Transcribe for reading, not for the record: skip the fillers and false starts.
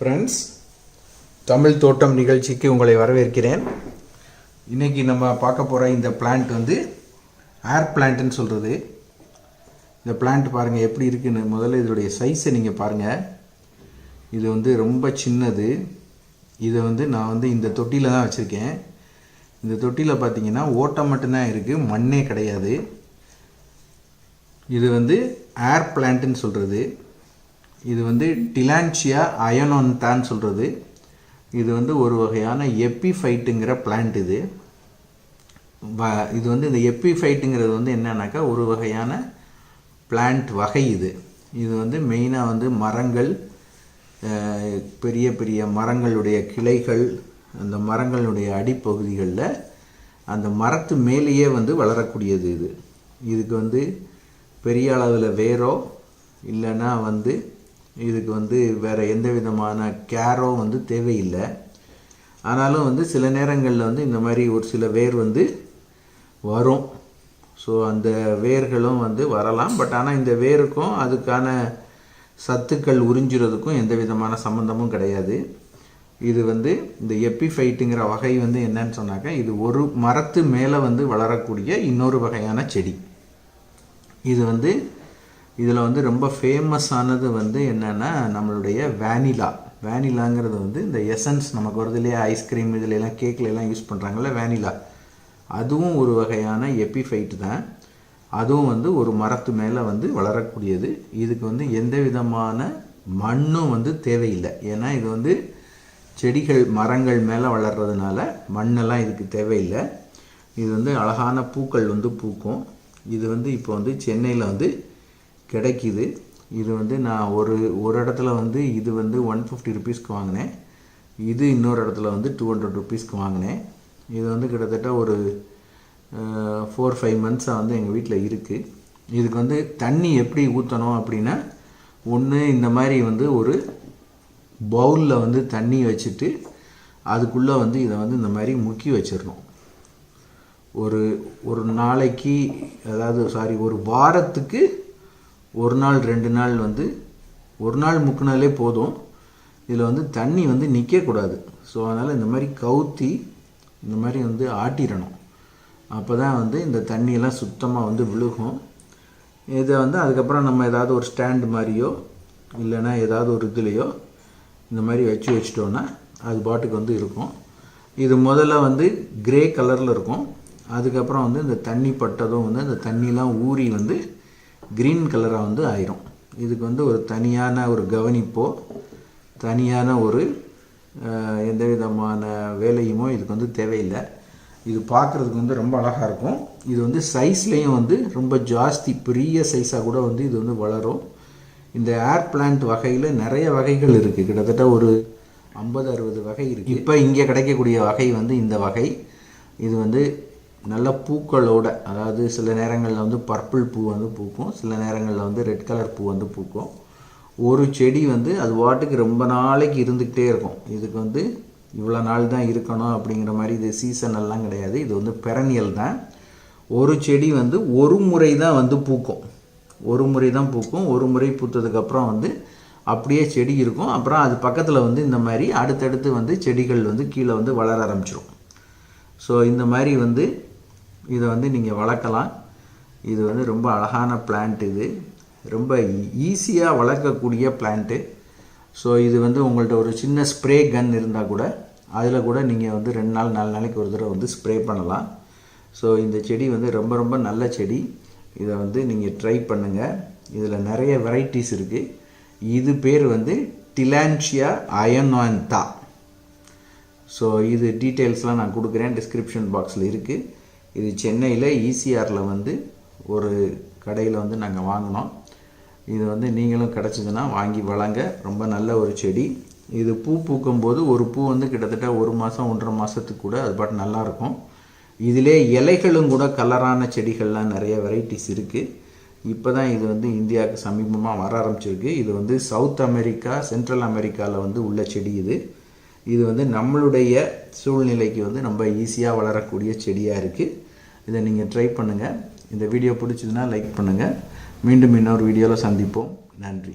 Friends, Tamil தோட்டம் நிகழ்ச்சிக்கு உங்களை வரவேற்கிறேன். இன்றைக்கி நம்ம பார்க்க போகிற இந்த பிளான்ட் வந்து ஏர் பிளான்ட்னு சொல்கிறது. இந்த பிளான்ட் பாருங்கள் எப்படி இருக்குன்னு. முதல்ல இதோடைய சைஸை நீங்கள் பாருங்கள். இது வந்து ரொம்ப சின்னது. இதை வந்து நான் வந்து இந்த தொட்டியில் தான் வச்சுருக்கேன். இந்த தொட்டியில் பார்த்தீங்கன்னா ஓட்டை மட்டும்தான் இருக்குது, மண்ணே கிடையாது. இது வந்து ஏர் பிளான்ட்னு சொல்கிறது. இது வந்து டிலான்சியா அயனோன்தான்னு சொல்கிறது. இது வந்து ஒரு வகையான எப்பிஃபைட்டுங்கிற பிளான்ட். இது வந்து இந்த எப்பிஃபைட்டுங்கிறது வந்து என்னன்னாக்கா ஒரு வகையான பிளான்ட் வகை. இது வந்து மெயினாக வந்து மரங்கள், பெரிய பெரிய மரங்களுடைய கிளைகள், அந்த மரங்களுடைய அடிப்பகுதிகளில் அந்த மரத்து மேலேயே வந்து வளரக்கூடியது. இதுக்கு வந்து பெரிய அளவில் வேரோ இல்லைன்னா வந்து இதுக்கு வந்து வேறு எந்த விதமான கேரோ வந்து தேவையில்லை. ஆனாலும் வந்து சில நேரங்களில் வந்து இந்த மாதிரி ஒரு சில வேர் வந்து வரும். ஸோ அந்த வேர்களும் வந்து வரலாம். பட் ஆனால் இந்த வேருக்கும் அதுக்கான சத்துக்கள் உறிஞ்சுறதுக்கும் எந்த விதமான சம்மந்தமும் கிடையாது. இது வந்து இந்த எப்பிஃபைட்டுங்கிற வகை வந்து என்னன்னு சொன்னாக்கா, இது ஒரு மரத்து மேலே வந்து வளரக்கூடிய இன்னொரு வகையான செடி. இது வந்து இதில் வந்து ரொம்ப ஃபேமஸானது வந்து என்னென்னா நம்மளுடைய வேனிலாங்கிறது வந்து இந்த எசன்ஸ் நமக்கு வருது இல்லையா, ஐஸ்கிரீம் இதிலெல்லாம் கேக்லெலாம் யூஸ் பண்ணுறாங்கல்ல, வேனிலா. அதுவும் ஒரு வகையான எப்பிஃபைட் தான். அதுவும் வந்து ஒரு மரத்து மேலே வந்து வளரக்கூடியது. இதுக்கு வந்து எந்த விதமான மண்ணும் வந்து தேவையில்லை. ஏன்னா இது வந்து செடிகள் மரங்கள் மேலே வளர்கிறதுனால மண்ணெல்லாம் இதுக்கு தேவையில்லை. இது வந்து அழகான பூக்கள் வந்து பூக்கும். இது வந்து இப்போ வந்து சென்னையில் வந்து கிடைக்கிது. இது வந்து நான் ஒரு இடத்துல வந்து இது வந்து 150 ருபீஸ்க்கு வாங்கினேன். இது இன்னொரு இடத்துல வந்து 200 ருபீஸ்க்கு வாங்கினேன். இது வந்து கிட்டத்தட்ட ஒரு 4-5 மந்த்ஸாக வந்து எங்கள் வீட்டில் இருக்குது. இதுக்கு வந்து தண்ணி எப்படி ஊற்றணும் அப்படின்னா, ஒன்று இந்த மாதிரி வந்து ஒரு பவுலில் வந்து தண்ணி வச்சுட்டு அதுக்குள்ளே வந்து இதை வந்து இந்த மாதிரி முக்கி வச்சிடணும். ஒரு நாளைக்கு, அதாவது ஒரு வாரத்துக்கு 1 நாள் 2 நாள் வந்து ஒரு நாள் முக்கினாலே போதும். இதில் வந்து தண்ணி வந்து நிற்கக்கூடாது. ஸோ அதனால் இந்த மாதிரி கவுத்தி இந்த மாதிரி வந்து ஆட்டிடணும். அப்போ தான் வந்து இந்த தண்ணியெல்லாம் சுத்தமாக வந்து விழுகும். இதை வந்து அதுக்கப்புறம் நம்ம ஏதாவது ஒரு ஸ்டாண்டு மாதிரியோ இல்லைன்னா ஏதாவது ஒரு இதுலேயோ இந்த மாதிரி வச்சுட்டோன்னா அது பாட்டுக்கு வந்து இருக்கும். இது முதல்ல வந்து கிரே கலரில் இருக்கும். அதுக்கப்புறம் வந்து இந்த தண்ணி பட்டதும் வந்து அந்த தண்ணிலாம் ஊறி வந்து க்ரீன் கலராக வந்து ஆயிரும். இதுக்கு வந்து ஒரு தனியான ஒரு கவனிப்போ தனியான ஒரு எந்த விதமான வேலையுமோ இதுக்கு வந்து தேவையில்லை. இது பார்க்குறதுக்கு வந்து ரொம்ப அழகாக இருக்கும். இது வந்து சைஸ்லேயும் வந்து ரொம்ப ஜாஸ்தி, பெரிய சைஸாக கூட வந்து இது வந்து வளரும். இந்த ஏர் பிளான்ட் வகையில் நிறைய வகைகள் இருக்குது. கிட்டத்தட்ட ஒரு 50-60 வகை இருக்குது. இப்போ இங்கே கிடைக்கக்கூடிய வகை வந்து இந்த வகை. இது வந்து நல்ல பூக்களோட, அதாவது சில நேரங்களில் வந்து பர்பிள் பூ வந்து பூக்கும், சில நேரங்களில் வந்து ரெட் கலர் பூ வந்து பூக்கும். ஒரு செடி வந்து அது வாட்டுக்கு ரொம்ப நாளைக்கு இருந்துக்கிட்டே இருக்கும். இதுக்கு வந்து இவ்வளோ நாள் தான் இருக்கணும் அப்படிங்கிற மாதிரி இது சீசன் எல்லாம் கிடையாது. இது வந்து பெரனியல் தான். ஒரு செடி வந்து ஒரு முறை தான் வந்து பூக்கும். ஒரு முறை பூத்ததுக்கப்புறம் வந்து அப்படியே செடி இருக்கும். அப்புறம் அது பக்கத்தில் வந்து இந்த மாதிரி அடுத்தடுத்து வந்து செடிகள் வந்து கீழே வந்து வளர ஆரம்பிச்சிடும். ஸோ இந்த மாதிரி வந்து இதை வந்து நீங்கள் வளர்க்கலாம். இது வந்து ரொம்ப அழகான பிளான்ட். இது ரொம்ப ஈஸியாக வளர்க்கக்கூடிய பிளான்ட்டு. ஸோ இது வந்து உங்கள்கிட்ட ஒரு சின்ன ஸ்ப்ரே கன் இருந்தால் கூட அதில் கூட நீங்கள் வந்து 2 நாள் 4 நாளைக்கு ஒரு தடவை வந்து ஸ்ப்ரே பண்ணலாம். ஸோ இந்த செடி வந்து ரொம்ப ரொம்ப நல்ல செடி. இதை வந்து நீங்கள் ட்ரை பண்ணுங்கள். இதில் நிறைய வெரைட்டிஸ் இருக்குது. இது பேர் வந்து டிலான்சியா அயனோன்தா. ஸோ இது டீட்டெயில்ஸ்லாம் நான் கொடுக்குறேன், டிஸ்கிரிப்ஷன் பாக்ஸில் இருக்குது. இது சென்னையில் ஈசிஆரில் வந்து ஒரு கடையில் வந்து நாங்கள் வாங்கினோம். இது வந்து நீங்களும் கிடச்சிதுன்னா வாங்கி வளங்க. ரொம்ப நல்ல ஒரு செடி. இது பூக்கும்போது ஒரு பூ வந்து கிட்டத்தட்ட 1 மாதம் 1.5 மாதத்துக்கு கூட அது பாட்டு நல்லாயிருக்கும். இதிலே இலைகளும் கூட கலரான செடிகள்லாம் நிறைய வெரைட்டிஸ் இருக்குது. இப்போ தான் இது வந்து இந்தியாவுக்கு சமீபமாக வர ஆரம்பிச்சிருக்கு. இது வந்து சவுத் அமெரிக்கா, சென்ட்ரல் அமெரிக்காவில் வந்து உள்ள செடி. இது வந்து நம்மளுடைய சூழ்நிலைக்கு வந்து ரொம்ப ஈஸியாக வளரக்கூடிய செடியாக இருக்குது. இதை நீங்கள் ட்ரை பண்ணுங்கள். இந்த வீடியோ பிடிச்சதுன்னா லைக் பண்ணுங்கள். மீண்டும் இன்னொரு வீடியோவில் சந்திப்போம். நன்றி.